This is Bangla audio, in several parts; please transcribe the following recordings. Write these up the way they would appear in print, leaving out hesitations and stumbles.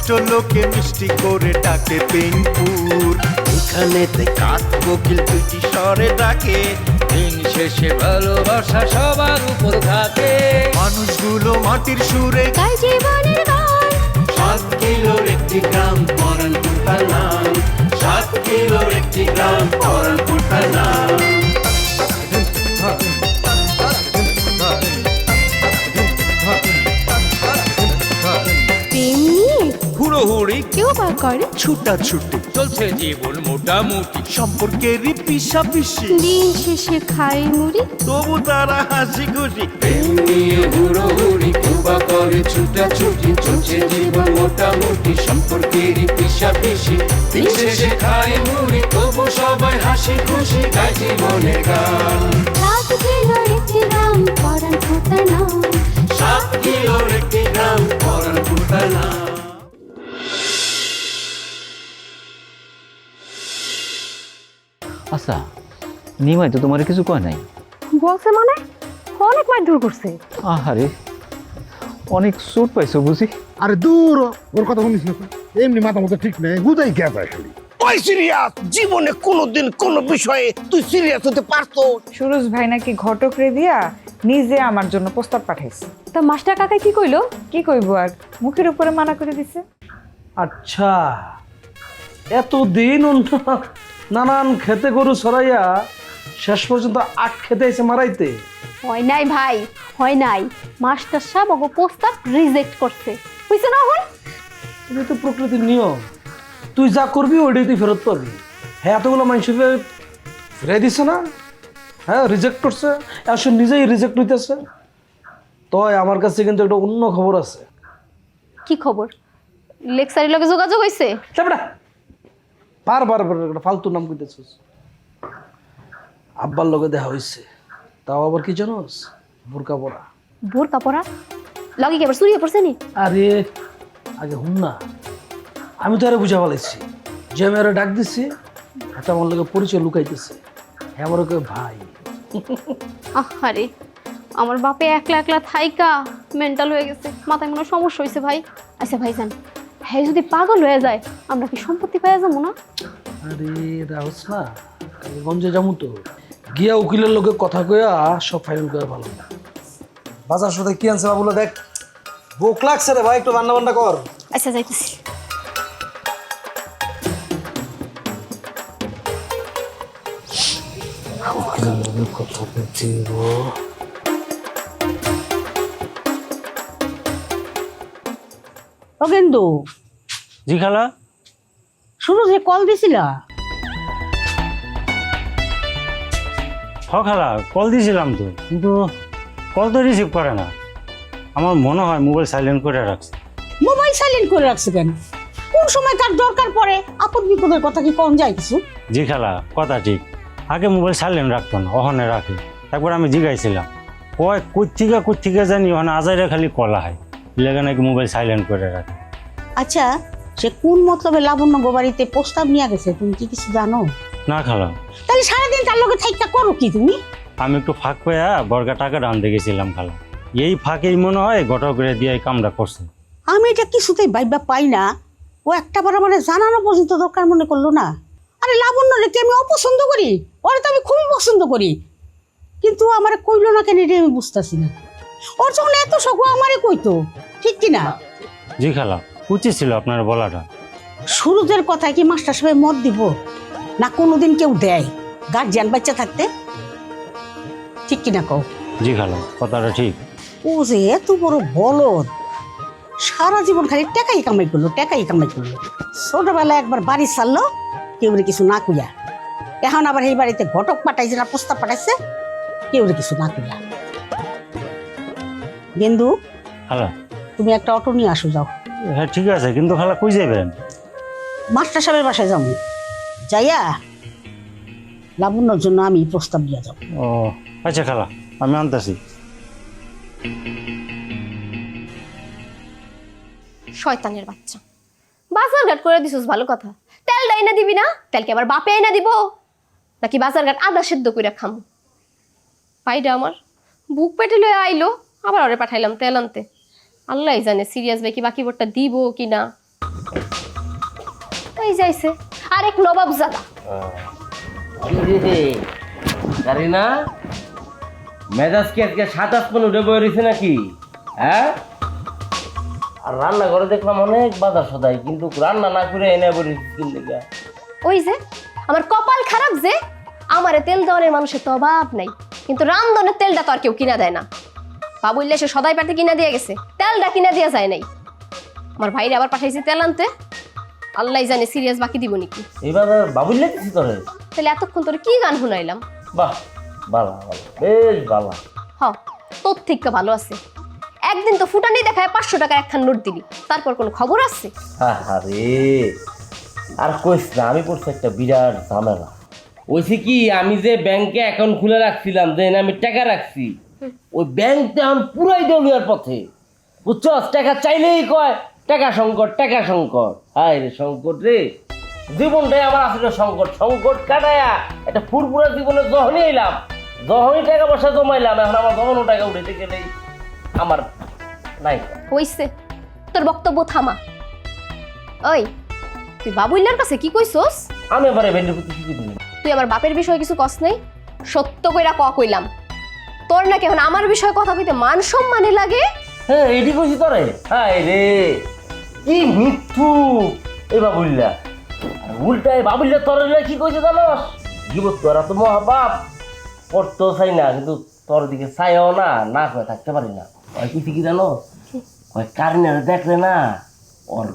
দুষ্ট লোকে মিষ্টি করে ডাকে পিনপুর। এখানেতে কাক কোকিল দুইটি স্বরে ডাকে, দিন শেষে ভালোবাসা সবার উপর থাকে। মানুষগুলো মাটির সুরে গায় জীবনের গান। 7 কিলোর একটি গ্রাম পরানপুর তার নাম, 7 কিলোর একটি গ্রাম পরানপুর তার নাম। প্রেম নিয়ে হুড়োহুড়ি কেউ বা করে, ছুটাছুটি চলছে জীবন মোটামুটি, সম্পর্কেরই পিছাপিছি, দিন শেষে খাই মুড়ি। তবু তারা হাসি খুশি। প্রেম নিয়ে হুড়োহুড়ি কেউ বা করে ছুটাছুটি, চলছে জীবন মোটামুটি, সম্পর্কেরই পিছাপিছি, দিন শেষে খায় মুড়ি, তবু সবাই হাসি খুশি গায় জীবনের গান। 7 কিলোর একটি গ্রাম পরানপুর তার নাম। 7 কিলোর একটি গ্রাম পরানপুর তার নাম। আচ্ছা, নিমাই তো তোমার কিছু কয় নাই? বলছে মানে অনেক মারধর করছে। আহারে, অনেক চোট পাইছো বুঝি? আরে দূর ওর কথা শুনিস না তো। এমনি মাথা মতো ঠিক নেই, গুদাই কে যায় খালি। ওই সিরিয়াস জীবনে কোনোদিন কোনো বিষয়ে তুই সিরিয়াস হতে পারতো? সুরজ ভাই নাকি ঘটক রে দিয়া নিজে আমার জন্য প্রস্তাব পাঠাইছে। তা মাস্টার কাকা কি কইলো? কি কইব আর, মুখের উপরে মানা করে দিছে। আচ্ছা, এতদিন নানান খেতে গরু সরাইয়া শেষ পর্যন্ত আট খেতে এসে মারাইতে। হয় নাই ভাই, হয় নাই। মাস্টার সাহেব ওগো প্রস্তাব রিজেক্ট করছে, বুঝছো না? এখন এটা তো প্রকৃতির নিয়ম, তুই যা করবি ওইটাই তুই ফেরত পাবি। হ্যাঁ, এতগুলো মানুষের ফিরাই দিছে না, হ্যাঁ রিজেক্ট করছে, আসলে নিজেই রিজেক্ট হইতেছে। তয় আমার কাছে কিন্তু একটা অন্য খবর আছে। কি খবর? লেকচারের লগে যোগাযোগ হইছে? তারপরে বারবার একটা ফালতু নাম কইতেছিস। আব্বার লগে দেখা হইছে, তাও আবার কি জানোস? বোরকা পরা। বোরকা পরা লগে কি আবার চুরিয়ে পড়ছে নি? আরে আগে হুন না, আমি তো আরে বুঝা পালাইছি যে আমি আরে ডাক দিছি, এটা আমার লগে পরিচয় লুকাইতেছে। হ্যাঁ, আমার ওকে ভাই। আরে আমার বাপে একলা একলা থাইকা মেন্টাল হয়ে গেছে, মাথায় মনে হয় সমস্যা হয়েছে ভাই। আচ্ছা ভাইজান, হ্যাঁ যদি পাগল হয়ে যায় আমরা কি সম্পত্তি পাওয়া যাবো না? আরে রাহস না, কালকে গঞ্জে যাবো তো, গিয়া উকিলের লোকে কথা কইয়া সব ফাইনাল করে ভালো। বাজার সাথে কি আনছে বাবুলা দেখ, ভোক লাগছে রে ভাই, একটু রান্না বান্না কর। আচ্ছা যাইতেছি। কথা বলছি ও কিন্তু জি খালা। শুরু যে কল দিছিলা, খালা কল দিয়েছিলাম তো, কিন্তু কল তো রিসিভ করে না। আমার মনে হয় মোবাইল সাইলেন্ট করে রাখছে। মোবাইল সাইলেন্ট করে রাখছে কেন? কোন সময় কার দরকার পড়ে আপদ বিপদের কথা কি কম যায় কিছু? জি খালা, কথা ঠিক। আগে মোবাইল সাইলেন্ট রাখতো না, ওখানে রাখে। তারপর আমি জিগাইছিলাম, কয় কোথেকে জানি ওখানে আজাইরা খালি কলা হয়, লেগে নাকি মোবাইল সাইলেন্ট করে রাখে। আচ্ছা, সে কোন মতলবে লাবণ্য বাড়িতে প্রস্তাব নিয়ে গেছে তুমি কি কিছু জানো? না খালা। তাহলে সারাদিন তার লোকে থাইকা করো কি তুমি? আমি একটু ফাঁক পেয়া বর্গা টাকা আনতে গেছিলাম খালা। এই ফাঁকেই মনে হয় ঘটক করে দিয়ে এই কামটা করছে। আমি এটা কিছুতেই ভাইবা পাই না। ও একটা বার আমার জানানো পর্যন্ত দরকার মনে করলো না। আরে লাবণ্য রেখে আমি অপছন্দ করি, ওরে তো আমি খুবই পছন্দ করি, কিন্তু আমার কইলো না কেন এটা আমি বুঝতেছি না। ওর যখন এত শখ আমারে কইতো, ঠিক কিনা? জি খালা, উচিত ছিল আপনার বলাটা। সুরজের কথায় কি মাস্টার সাহেব মত দিব? না কোনোদিন কেউ দেয় গার্জিয়ান বাচ্চা থাকতে? ঠিক কিনা কও? জি খালা, কথাটা ঠিক। ও যে এত বড় বলদ, সারা জীবন খালি টাকাই কামাই করলো, টাকাই কামাই করলো। ছোটবেলায় একবার বাড়ি ছাড়লো কেউ কিছু না কুইয়া, এখন আবার এই বাড়িতে ঘটক পাঠাইছে না প্রস্তাব পাঠাইছে, কেউ কিছু না কুইয়া। গেন্দু খালা, তুমি একটা অটো নিয়ে আসো যাও। হ্যাঁ ঠিক আছে, কিন্তু খালা কই যাবেন? মাস্টার সাহেবের বাসায় যাবো, যাইয়া লাবণ্যর জন্য আমি প্রস্তাব দিয়ে যাবো। ও আচ্ছা খালা, আমি আনতেছি। শয়তানের বাচ্চা, বাজার ঘাট করে দিছিস ভালো কথা, তেল ডাইনা দিবি না? তেলকে আবার বাপে আইনা দিব নাকি বাজার ঘাট আদা সেদ্ধ কইরা খামু? পাইডা আমার বুক পেটে লয়ে আইলো, আবার ওরে পাঠাইলাম তেল আনতে। আল্লাহ জানে সিরিয়াস ভাই কি বাকি ভোটটা দিব কি না। ওই যাইছে আরেক নবাবজাদা। জানি না মেজাজ কি আজকে 27 উঠে বয়ে রয়েছে নাকি? হ্যাঁ, আর রান্না করে দেখলাম অনেক বাধা সদাই, কিন্তু রান্না না করে এনে বলে কিনতে গা। ওই যে আমার কপাল খারাপ যে আমারে তেল দেওয়ানের মানুষের তো অভাব নাই, কিন্তু রান্ধনের তেলটা তো আর কেউ কিনা দেয় না। বাবুল্লে সে সদাই পাতে কিনা দিয়ে গেছে, তেলটা কিনা দেওয়া যায় নাই। আমার ভাইরে আবার পাঠাইছে তেল আনতে, আল্লাহ জানে সিরিয়াস বাকি দিব নাকি। এবার বাবুল্লে দিছি তোরে। তাহলে এতক্ষণ তোরে কি গান শুনাইলাম? বাহ, বালা বালা, বেশ বালা। হ, তোর থেকে ভালো আছে। একদিন তো ফুটানি দেখায় 500 টাকার একখান নোট দিলি, তারপর কোনো খবর আছে? আরে আর কইস না, আমি পড়ছি একটা বিরাট ঝামেলা। ওইসে কি, আমি যে ব্যাংকে অ্যাকাউন্ট খুলে রাখছিলাম, যে আমি টাকা রাখছি, ওই ব্যাংকটা এখন পুরাই দেউলিয়ার পথে, বুঝছস? টাকা চাইলেই কয় টাকা সংকট, টাকা সংকট। হায় রে সংকট রে, জীবনটাই আমার আসলে সংকট। সংকট কাটায়া একটা ফুরফুরা জীবনে যখনই এলাম, যখনই টাকা পয়সা জমাইলাম, এখন আমার যখন টাকা উঠেতে গেলেই আমার নাই। হইছে, তোর বক্তব্য থামা। ওই তুই বাবুল্লার কাছে কি কইছস? আমি এবারে ভেন্ডের প্রতি শিখে দিলাম। তুই আমার বাপের বিষয়ে কিছু কস নাই? সত্য কইরা কইলাম, তোর নাকি এখন আমার বিষয়ে কথা কইতে মান সম্মানে লাগে? হ্যাঁ, এটি কইছি তোরে। হায় রে, কি মিথ্যু এই বাবুল্লা। আর উল্টায় বাবুল্লা তোর কি কইছে জানোস? জীবত তোরা তো মহাবাপ, পড়তেও চাই না, কিন্তু তোর দিকে চাইও না, না করে থাকতে পারি না। ওই কি জানো, ওই কারিনারে দেখলে না, ওর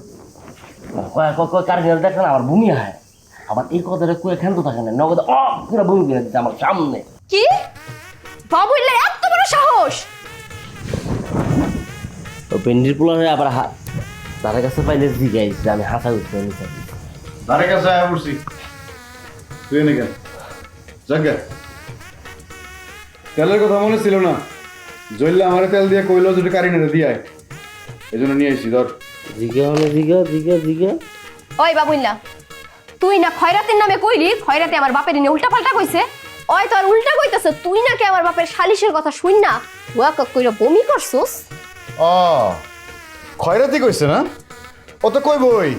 কারিনারে দেখলে না আমার ভূমি হয়। আবার এই কথাটা কয়ে ক্ষান্ত থাকে না, নগদ পুরো ভূমি কিনে দিচ্ছে আমার সামনে। কি বাবুল্লা এত বড় সাহস? ও পেন্ডির পোলারে আবার তার কাছে পাইলে জিগাইছে, আমি হাসা উঠতে নিতে। তার কাছে আয়া পড়ছি, তুই এনে কেন? জাগা, তেলের কথা মনে ছিল না? জল্লা আমার তেল দিয়ে কইলো যদি কারিনারে দিয়ায়, এই জন্য নিয়ে আসি। ধর জিগা হলে জিগা জিগা জিগা। ওই বাবুল্লা, তুই না খয়রাতের নামে কইলি খয়রাতে আমার বাপের নিয়ে উল্টা পাল্টা কইছে। ওই তো আর উল্টা কইতাছে, তুই নাকি আমার বাপের সালিশের কথা শুন না ওয়াক কইরা বমি করছস। ও খয়রাতি কইছে না? ও তো কইবই।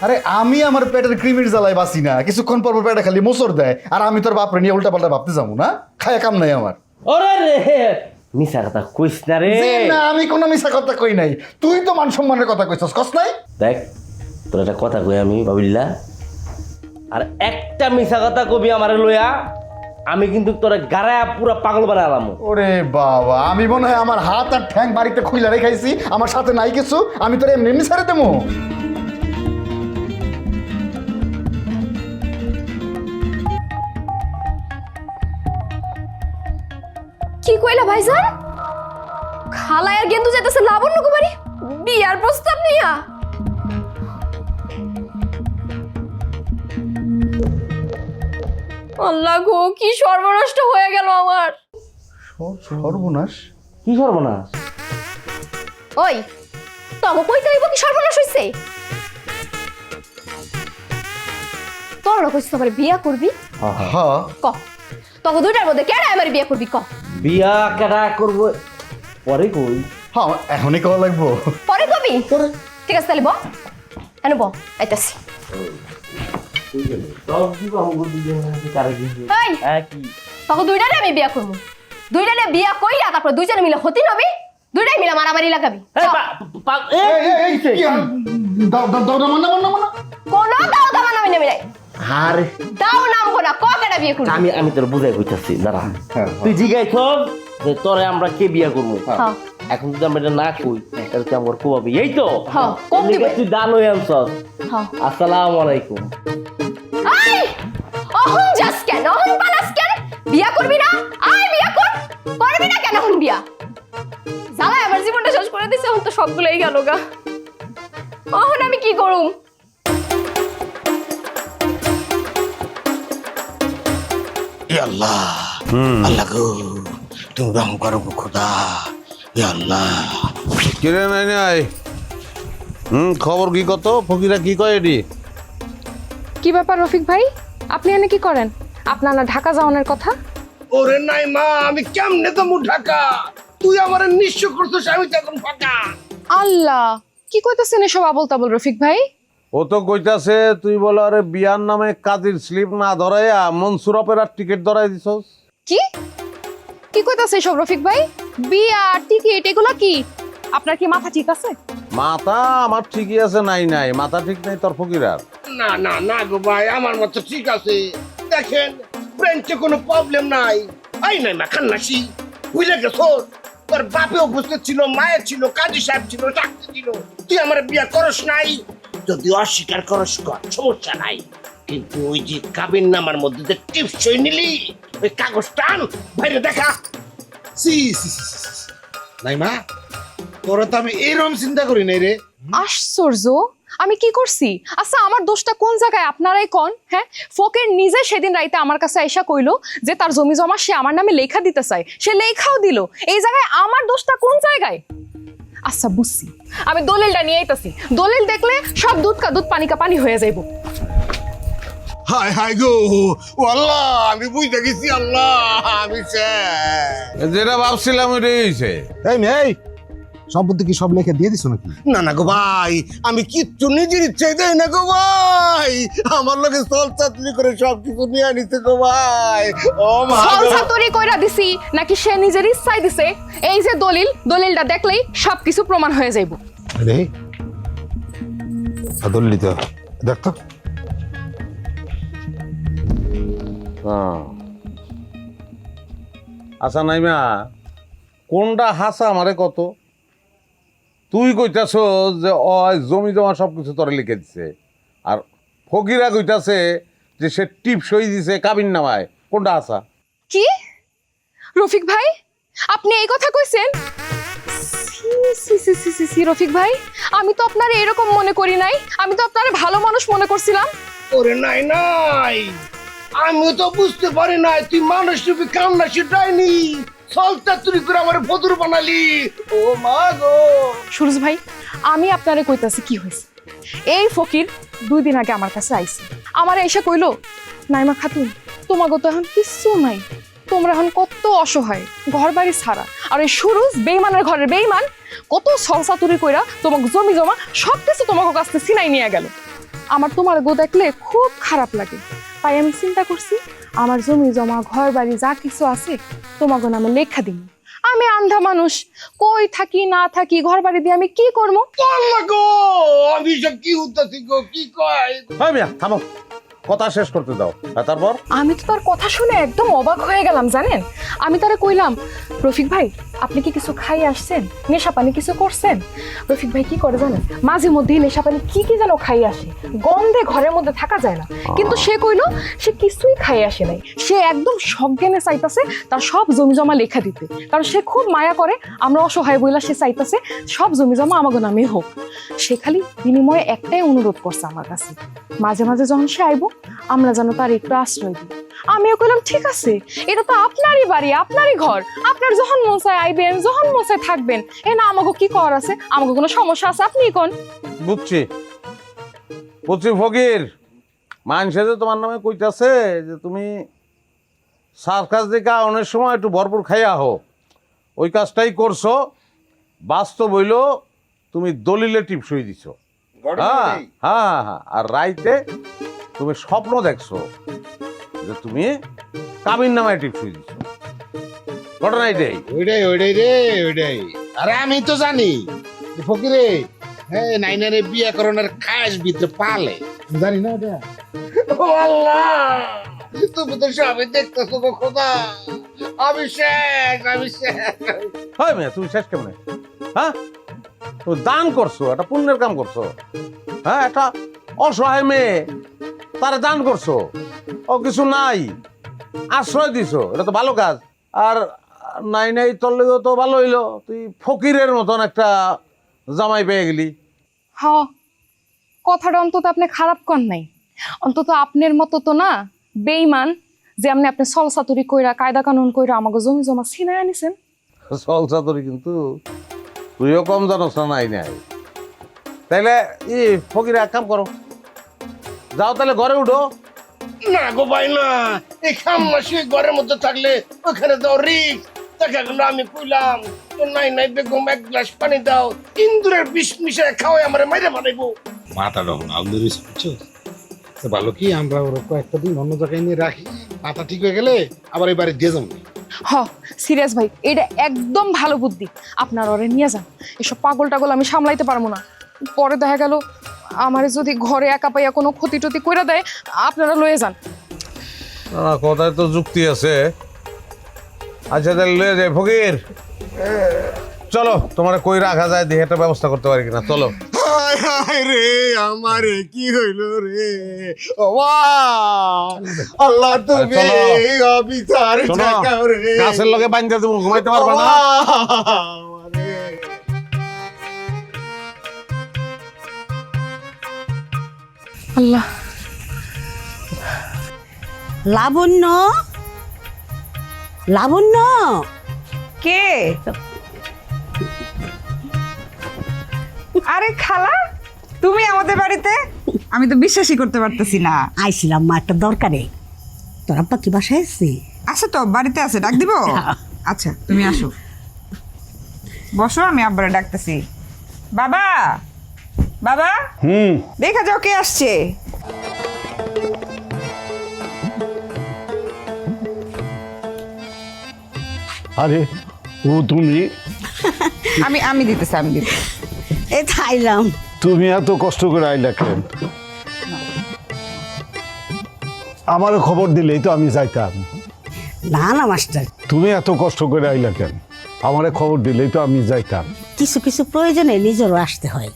আরে আমি আমার পেটের ক্রিমির জ্বালায় বাঁচি না, কিছুক্ষণ পর পেটে খালি মোচড় দেয়, আর আমি তোর বাপরে নিয়ে উল্টা পাল্টা ভাবতে যাবো না? খায়া কাম নাই আমার। ওরে রে, মিছা কথা কইস না রে। না, আমি কোনো মিছা কথা কই নাই, তুই তো মান সম্মানের কথা কইছস, কস নাই? দেখ তোর একটা কথা কই আমি বাবুল্লা, আর একটা মিছা কথা কবি আমারে লইয়া, আমি কিন্তু তোরে গাড়ায়া পুরা পাগল বানালাম। ওরে বাবা, আমি মনে হয় আমার হাত আর ঠ্যাং বাড়িতে খুইলা রেখাইছি, আমার সাথে নাই কিছু, আমি তোর এমনি এমনি ছেড়ে দেবো? কি কইলা ভাইজান? খালায় আর গেন্দু যেতেছে লাবণ্য কুমারী বিয়ার প্রস্তাব নিয়া? আল্লাহ গো, কি সর্বনষ্ট হয়ে গেল আমার। সর্বনাশ? কি সর্বনাশ? ওই তবে কইতে হইব কি সর্বনাশ হইছে? তোর না কইছিস আমার বিয়া করবি? হ্যাঁ। ক তবে দুইটার মধ্যে কেডা আমার বিয়া করবি? ক বিয়া কেডা করব পরে কই? হ্যাঁ, এখনই কওয়া লাগবো? পরে কবি? ঠিক আছে তাহলে ব এনে ব আইতাছি। তখন দুইটারে আমি বিয়া করবো, দুইটারে বিয়া কইরা তারপর দুইজনে মিলে হতি নবি, দুইটাই মিলে মারামারি লাগাবি। কোন দাও দাও নামি নেমি নাই। আরে দাও নামবো না, কেডা বিয়ে করবি? আমি তোর বুঝাই কইতাছি, দাঁড়া। তুই জিগাইছ যে তোরে আমরা কে বিয়া করবো, এখন যদি আমরা এটা না কই তাহলে তুই আমার কোবাবি, এই তো? তুই দান হয়ে আনছস। আসসালামু আলাইকুম। আই অহন যাস কেন, অহন পালাস কেন? বিয়া করবি না? আয় বিয়া কর। করবি না কেন হন বিয়া? জামাই আমার জীবনটা শেষ করে দিছে, এখন তো সবগুলোই গেল গা। অহন আমি কি করুম? আল্লাহ, আল্লাহ গো, তুমি রহম করো গো খোদা। আল্লাহ, কিরে নাই খবর কি? কত ফকিরা কি কয় এটি? কি ব্যাপার রফিক ভাই, আপনি এনে কি করেন? আপনার না ঢাকা যাওয়ানোর কথা? ওরে নাই মা, আমি কেমনে তো ঢাকা, তুই আমার নিঃস্ব করছিস, আমি তো এখন ফাঁকা। আল্লাহ, কি কইতেছেন এসব আবল তাবল রফিক ভাই? ও তো কইতাছে তুই বলে আরে বিয়ার নামে কাজের স্লিপ না ধরাইয়া মনসুর অপেরার টিকিট ধরাই দিছস। কি কি কইতাছে সব রফিক ভাই? বিয়া টিকিট এগুলা কি? আপনার কি মাথা ঠিক আছে? মাথা আমার ঠিকই আছে, নাই নাই মাথা ঠিক নাই তোর ফকিরার। না না না গো ভাই, আমার মতো ঠিক আছে। দেখেন ব্রেনচে কোনো প্রবলেম নাই। আই নাই মা খান্নাসি বুঝলে গেছো, তোর বাপে উপস্থিত ছিল, মায়ের ছিল, কাজী সাহেব ছিল, ডাক্তার ছিল। তুই আমার বিয়া করস নাই, যদি অস্বীকার করস কর, সমস্যা নাই। কিন্তু ওই যে কাবিন নামার মধ্যে যে টিপসই নিলি, ওই কাগজ টান বাইরে দেখা। সি সি সি সি, সি। নাই মা, তোরা তো আমি এরকম চিন্তা করি নাই রে। আশ্চর্য, আমি কি করছি? আচ্ছা আমার দোষটা কোন জায়গায় আপনারাই কোন? হ্যাঁ, ফকির নিজে সেদিন রাইতে আমার কাছে আইসা কইলো যে তার জমি জমা সে আমার নামে লেখা দিতে চায়, সে লেখাও দিল। এই জায়গায় আমার দোষটা কোন জায়গায়? আচ্ছা বুঝছি, আমি দলিলটা নিয়ে আইতাছি। দলিল দেখলে সব দুধ কা দুধ পানি কা পানি হয়ে যাইব। হায় হায় গো, ও আল্লাহ, আমি বুঝতে গেছি। আল্লাহ, আমি যেটা ভাবছিলাম ওইটাই হয়েছে। এই মেয়ে, সম্পত্তি কি সব লেখা দিয়ে দিছো নাকি? না না গো ভাই, আমি কিচ্ছু নিজের ইচ্ছাই দেয় না গো ভাই। আমার লোকে সল চাতুরি করে সব কিছু নিয়ে নিতে গো ভাই। ও মা, সল চাতুরি কইরা দিছি নাকি সে নিজের ইচ্ছায় দিছে? এই যে দলিল, দলিলটা দেখলেই সবকিছু প্রমাণ হয়ে যাইব। রে দলিল তো দেখ তো। আচ্ছা নাইমা, কোনটা হাসা আমারে কত? তুই কইতাছ যে জমি জমা সবকিছু তোরে লিখে দিছে, আর ফকিরা কইতাছে যে সে টিপ সই দিছে কাবিন নামায়। কোনটা হাসা? কি রফিক ভাই, আপনি এই কথা কইছেন? সি সি সি সি সি রফিক ভাই, আমি তো আপনার এরকম মনে করি নাই। আমি তো আপনার ভালো মানুষ মনে করছিলাম। ওরে নাই নাই, আমি তো বুঝতে পারি নাই তুই মানুষ রূপী কান্নাসি ডাইনি। সল চাতুরি করে আমার ফতুর বানালি। ও মা গো। সুরজ ভাই, আমি আপনারে কইতাছি কি হয়েছে। এই ফকির 2 দিন আগে আমার কাছে আইছে, আমার এসে কইলো, নাইমা খাতুন, তোমাকে তো এখন কিচ্ছু নাই, তোমরা এখন কত অসহায়, ঘর বাড়ি ছাড়া। আর এই সুরজ বেইমানের ঘরের বেইমান, কত সলসাতুরি কইরা তোমাকে জমি জমা সবকিছু তোমাকে কাছ থেকে ছিনাই নিয়ে গেল। আমার তোমার গো দেখলে খুব খারাপ লাগে, তাই আমি চিন্তা করছি আমার জমি জমা ঘর বাড়ি যা কিছু আছে তোমাকে নামে লেখা দিই। আমি আন্ধা মানুষ, কই থাকি না থাকি, ঘর বাড়ি দিয়ে আমি কি করবো? আল্লাহ গো, আমি সব কি উঠতেছি গো, কি কয়? হ্যাঁ মিয়া থামো, কথা শেষ করতে দাও। তারপর আমি তো তার কথা শুনে একদম অবাক হয়ে গেলাম জানেন। আমি তারে কইলাম, রফিক ভাই আপনি কি কিছু খাই আসছেন, নেশা পানি কিছু করছেন? রফিক ভাই কি করে জানেন, মাঝে মধ্যেই নেশা পানি কি কি যেন খাই আসে, গন্ধে ঘরের মধ্যে থাকা যায় না। কিন্তু সে কইলো সে কিছুই খাই আসে নাই, সে একদম সজ্ঞানে চাইতাছে তার সব জমি জমা লেখা দিতে, কারণ সে খুব মায়া করে আমরা অসহায় বইলা। সে চাইতাছে সব জমি জমা আমাকে নামে হোক। সে খালি বিনিময়ে একটাই অনুরোধ করছে আমার কাছে, মাঝে মাঝে যখন সে আইব আমরা যেন তার একটু আশ্রয় দিই। আমিও কইলাম ঠিক আছে, এটা তো আপনারই বাড়ি, আপনারই ঘর, আপনার যখন মন চায় আইবেন, যখন মন চায় থাকবেন। এ না আমাকে কি কর আছে, আমাকে কোনো সমস্যা আছে আপনি কোন? বুঝছি বুঝছি ফকির, মানুষে যে তোমার নামে কইতাছে যে তুমি সার্কাস দেখে অনেক সময় একটু ভরপুর খাইয়া হো, ওই কাজটাই করছো। বাস্তব হইল তুমি দলিলে টিপসই দিছো। হ্যাঁ হ্যাঁ হ্যাঁ, আর রাইতে তুমি স্বপ্ন দেখছো যে তুমি কাবিন নামায় টিপসই দিছো। ঘটনা এটাই। ওইটাই ওইটাই রে, ওইটাই। আরে আমি তো জানি ফকিরে, হ্যাঁ নাইনারে বিয়ে করানোর খাস ভিতরে পালে, জানি না ওটা। ও আল্লাহ, তুমি তো সবই দেখতেছো গো খোদা। আমি শেষ, আমি শেষ। হয় মেয়ে, তুমি শেষ কেমনে? হ্যাঁ, তুমি দান করছো, একটা পুণ্যের কাম করছো। হ্যাঁ, একটা অসহায় মেয়ে, তারে দান করছো, ও কিছু নাই, আশ্রয় দিছো, এটা তো ভালো কাজ। আর নাই নাই তোর লেগেও তো ভালো হইলো, তুই ফকিরের মতন একটা জামাই পেয়ে গেলি। হ্যাঁ, কথাটা অন্তত আপনি খারাপ কর নাই। অন্তত আপনার মতো তো না বেইমান যে আপনি সলসাতুরি কইরা কায়দা কানুন কইরা আমাকে জমি জমা ছিনায় আনিছেন। সলসাতুরি কিন্তু তুইও কম জানোস না। নাই নাই, তাইলে ফকিরে এক কাম করো, যাও তাহলে ঘরে উঠো। না গো ভাই না, এই খামমাসি ঘরের মধ্যে থাকলে ওখানে দাও রিক্স। দেখা গেল আমি কইলাম তো নাই নাই বেগম 1 গ্লাস পানি দাও, ইন্দুরের বিষ মিশায় খাওয়াই আমার মাইরে বানাইবো। মাথাটা এখন আলদে রয়েছে বুঝছো? তো ভালো কি আমরা ওর কয়েকটা দিন অন্য জায়গায় নিয়ে রাখি, মাথা ঠিক হয়ে গেলে আবার এই বাড়ি দিয়ে যাবো। হ সিরিয়াস ভাই, এটা একদম ভালো বুদ্ধি। আপনার ওরে নিয়ে যান, এসব পাগল টাগল আমি সামলাইতে পারবো না। পরে দেখা গেল আমারে যদি ঘরে একা পাইয়া কোনো ক্ষতি টতি কইরা দেয়, আপনারা লয়ে যান। কথায় তো যুক্তি আছে। আচ্ছা তাহলে লয়ে যাই ফকির, চলো তোমার কই রাখা যায় দেখে একটা ব্যবস্থা করতে পারি কিনা, চলো। রে আমারে কি হইল রে, আল্লাহ তুমি বিচার গাছের লগে বান্ধা দেবো, ঘুমাইতে পারবা না। আল্লাহ। লাবণ্য, লাবণ্য, কে? আরে খালা, তুমি আমাদের বাড়িতে? আমি তো বিশ্বাসই করতে পারতেছি না। আইছিলাম মা একটা দরকারে। তোর আব্বা কি বাসায় আসছে? আছে তো, বাড়িতে আছে, ডাক দিব? আচ্ছা তুমি আসো, বসো, আমি আব্বারে ডাকতেছি। বাবা, বাবা, দেখা যাও কে আসছে। আরে ও তুমি? আমি দিতেছি, আমি দিতেছি। এই থাইলাম। তুমি এত কষ্ট করে আইলা কেন? আমারও খবর দিলেই তো আমি যাইতাম। না না মাস্টার, তুমি এত কষ্ট করে আইলা কেন? আমারে খবর দিলেই তো আমি যাইতাম। কিছু কিছু প্রয়োজনে নিজেরও আসতে হয়।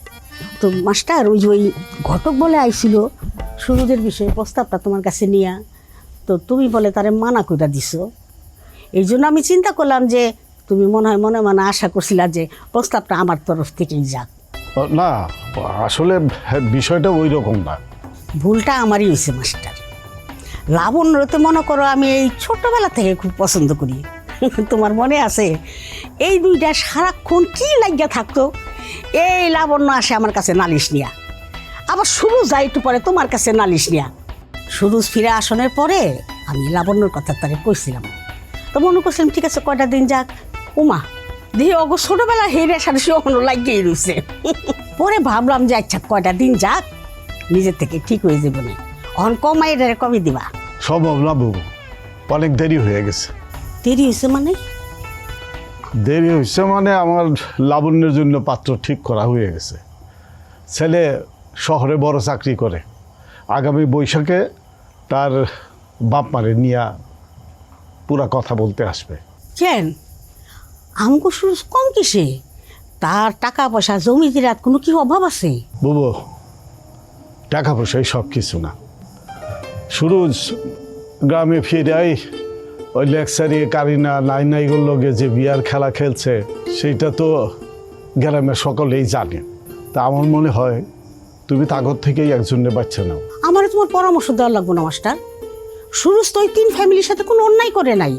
তো মাস্টার, ওই ঘটক বলে আইছিল সুরজের বিষয়ে প্রস্তাবটা তোমার কাছে নিয়া, তো তুমি বলে তারে মানা কইরা দিছো। এই জন্য আমি চিন্তা করলাম যে তুমি মনে হয় মনে মনে আশা করছিলা যে প্রস্তাবটা আমার তরফ থেকেই যাক। না, আসলে বিষয়টা ওই রকম না। ভুলটা আমারই হয়েছে মাস্টার। লাবণ্যতে মনে করো আমি এই ছোটবেলা থেকে খুব পছন্দ করি। তোমার মনে আছে এই দুইটা সারাক্ষণ কি লাগিয়া থাকতো? এই লাবণ্য আসে আমার কাছে নালিশ নিয়া, আবার সুরজ যাই একটু পরে তোমার কাছে নালিশ নিয়া। সুরজ ফিরে আসনের পরে আমি লাবণ্যর কথা তারে কইছিলাম, তো মনে করছিলাম ঠিক আছে কয়টা দিন যাক। উমা দিয়ে অগো ছোটবেলা হেরে সাথে সহনো লাগিয়েই রয়েছে। পরে ভাবলাম যে আচ্ছা কয়টা দিন যাক, নিজের থেকে ঠিক হয়ে যাবে না। অন কমাই এটা কবে দিবা? সম্ভব না বাবু, অনেক দেরি হয়ে গেছে। দেরি হয়েছে মানে? দেরি হয়েছে মানে আমার লাবণ্যের জন্য পাত্র ঠিক করা হয়ে গেছে। ছেলে শহরে বড় চাকরি করে, আগামী বৈশাখে তার বাপ মারে নিয়ে পুরা কথা বলতে আসবে। কেন আমগো সুরজ কম কিসে? তার টাকা পয়সা জমি দিরাত কোনো কি অভাব আছে? বুবু, টাকা পয়সাই সব কিছু না। সুরজ গ্রামে ফিরে ওই লেকচারি কারিনা নাইনাইগুলোর লগে যে বিয়ার খেলা খেলছে সেইটা তো গ্রামের সকলেই জানে। তা আমার মনে হয় তুমি তাগর থেকেই একজনের বাচ্চা নাও। আমার তোমার পরামর্শ দেওয়ার লাগবো না মাস্টার। সুরজ তো ওই 3 ফ্যামিলির সাথে কোনো অন্যায় করে নাই।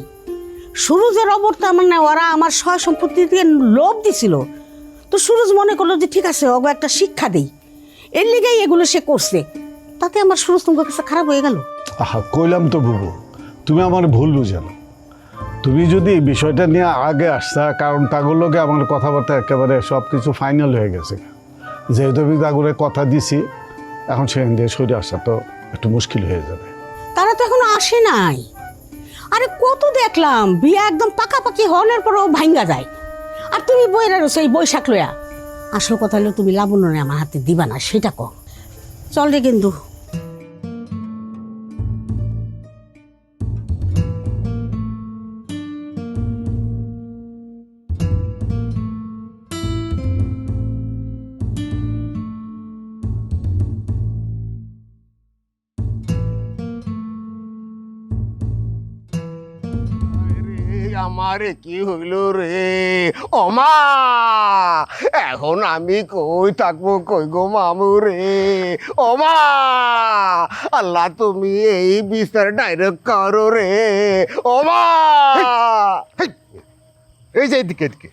সুরজের অবর্তমান মানে ওরা আমার সয় সম্পত্তি দিয়ে লোভ দিছিল, তো সুরজ মনে করলো যে ঠিক আছে ওগো একটা শিক্ষা দেই, এর লিগেই এগুলো সে করছে। তাতে আমার সুরজ তোমার কাছে খারাপ হয়ে গেল? আহা, কইলাম তো বুবু, তুমি আমার ভুল বুঝানো। তুমি যদি এই বিষয়টা নিয়ে আগে আসতা, কারণ তাগুর লগে আমার কথাবার্তা একেবারে সব কিছু ফাইনাল হয়ে গেছে। যেহেতু আমি তাগুরে কথা দিছি, এখন সেখান দিয়ে সরে আসা তো একটু মুশকিল হয়ে যাবে। তারা তো এখনো আসে নাই। আরে কত দেখলাম বিয়ে একদম পাকাপাকি হওয়ার পরেও ভাঙ্গা যায়, আর তুমি বইরা রয়েছো এই বৈশাখ লয়া। আসল কথা হলো তুমি লাবণ্য আমার হাতে দিবা না, সেটা কো। চল রে কিন্তু। আমারে কি হইল রে ওমা, এখন আমি কই থাকবো কই গো মামু রে। ওমা আল্লাহ তুমি এই বিচার ডাইরেক্ট করো রে। ওমা এই যে এদিকে এদিকে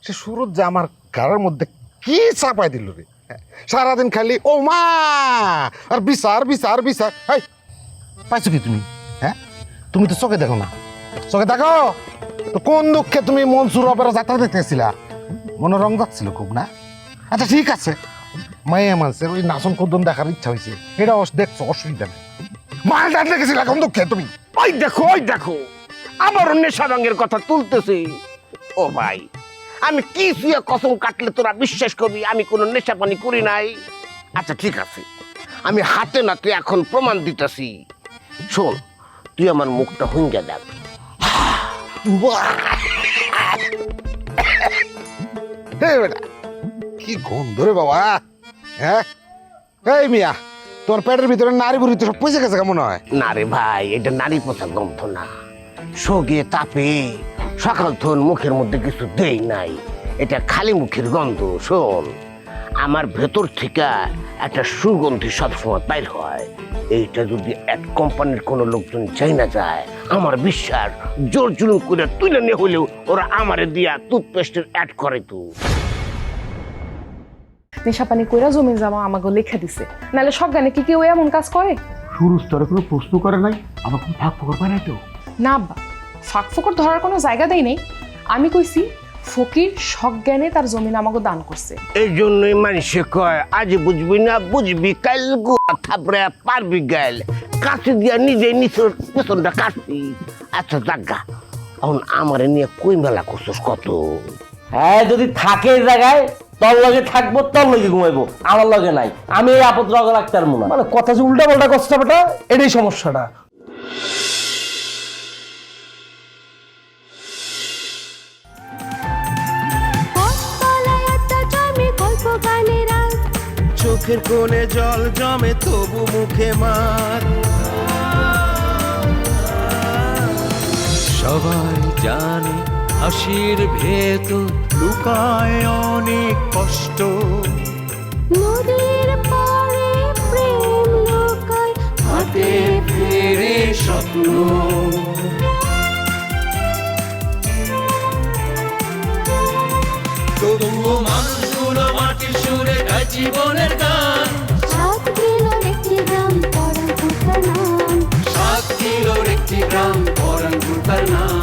সে সুরজ যে আমার গাড়ার মধ্যে কি চাপাই দিল রে। সারাদিন খালি ওমা আর বিচার বিচার বিচার। হাই পাইছো কি তুমি? হ্যাঁ তুমি তো চোখে দেখো না, চোখে দেখো তো কোন দুঃখে তুমি মনসুর অপেরা যাত্রা দেখতেছিলা? মনে রং যাচ্ছিল খুব না? আচ্ছা ঠিক আছে, মায়া মানুষের ওই নাচন কদন দেখার ইচ্ছা হয়েছে, এটা দেখছো, অসুবিধা নেই। মাল ডাকলে গেছিল এখন দুঃখে তুমি। ওই দেখো আবারও নেশা রঙের কথা তুলতেছে। ও ভাই, আমি কি শুয়ে কসম কাটলে তোরা বিশ্বাস করবি আমি কোনো নেশা পানি করি নাই? আচ্ছা ঠিক আছে, আমি হাতে নাতে এখন প্রমাণ দিতেছি। শোন, তুই আমার মুখটা হুঙ্গা দেখ। কি গন্ধ রে বাবা! হ্যাঁ এই মিয়া, তোর পেটের ভিতরে নারী বুড়ি তো সব পয়সা গেছে কেমন হয়? না রে ভাই, এটা নারী পোষা গন্ধ না। শোকে তাপে সকাল ধন মুখের মধ্যে কিছু দেই নাই, এটা খালি মুখের গন্ধ। শোন, আমার ভেতর থেকে একটা সুগন্ধি সবসময় বাইর হয়। এইটা যদি এক কোম্পানির কোনো লোকজন চাই না যায়, আমার বিশ্বাস জোর জুলুম করে তুলে নিয়ে হলেও ওরা আমারে দিয়া টুথপেস্টের অ্যাড করে। তো নেশা পানি কইরা জমি জমা আমাকে লেখা দিছে, নাহলে সব গানে কি কেউ এমন কাজ করে? সুরজ তোর কোনো প্রশ্ন করে নাই, আমার কোনো ফাঁক ফোকর পায় নাই তো? না আব্বা, ফাঁক ফোকর ধরার কোনো জায়গা দেই নেই। আমি কইছি ফকির সজ্ঞানে তার জমিন আমাকে দান করছে। এই জন্যই মানুষে কয় আজ বুঝবি না বুঝবি কাল, গুয়া থাপড়ে পারবি গাইল, কাছে দিয়া নিজে নিচের পেছনটা কাটবি। আচ্ছা জাগা, এখন আমারে নিয়ে কই মেলা করছিস কত? হ্যাঁ, যদি থাকে এই জায়গায় তোর লগে থাকবো, তোর লগে ঘুমাইবো, আমার লগে নাই। আমি এই আপদ লগে রাখতে পারবো না। মানে কথা যে উল্টা পাল্টা কথা বেটা, এটাই সমস্যাটা। চোখের কোণে জল জমে তবু মুখে মার। সবাই জানে হাসির ভেতর লুকায় অনেক কষ্ট। নদীর পাড়ে প্রেম লোকায়, হাতে ফেরে স্বপ্ন। তবুও মানুষগুলো মাটির সুরে গায় জীবনের গান। 7 কিলোর একটি গ্রাম পরাণ ভুতার নাম, 7 কিলোর একটি গ্রাম পরাণ ভুতার নাম।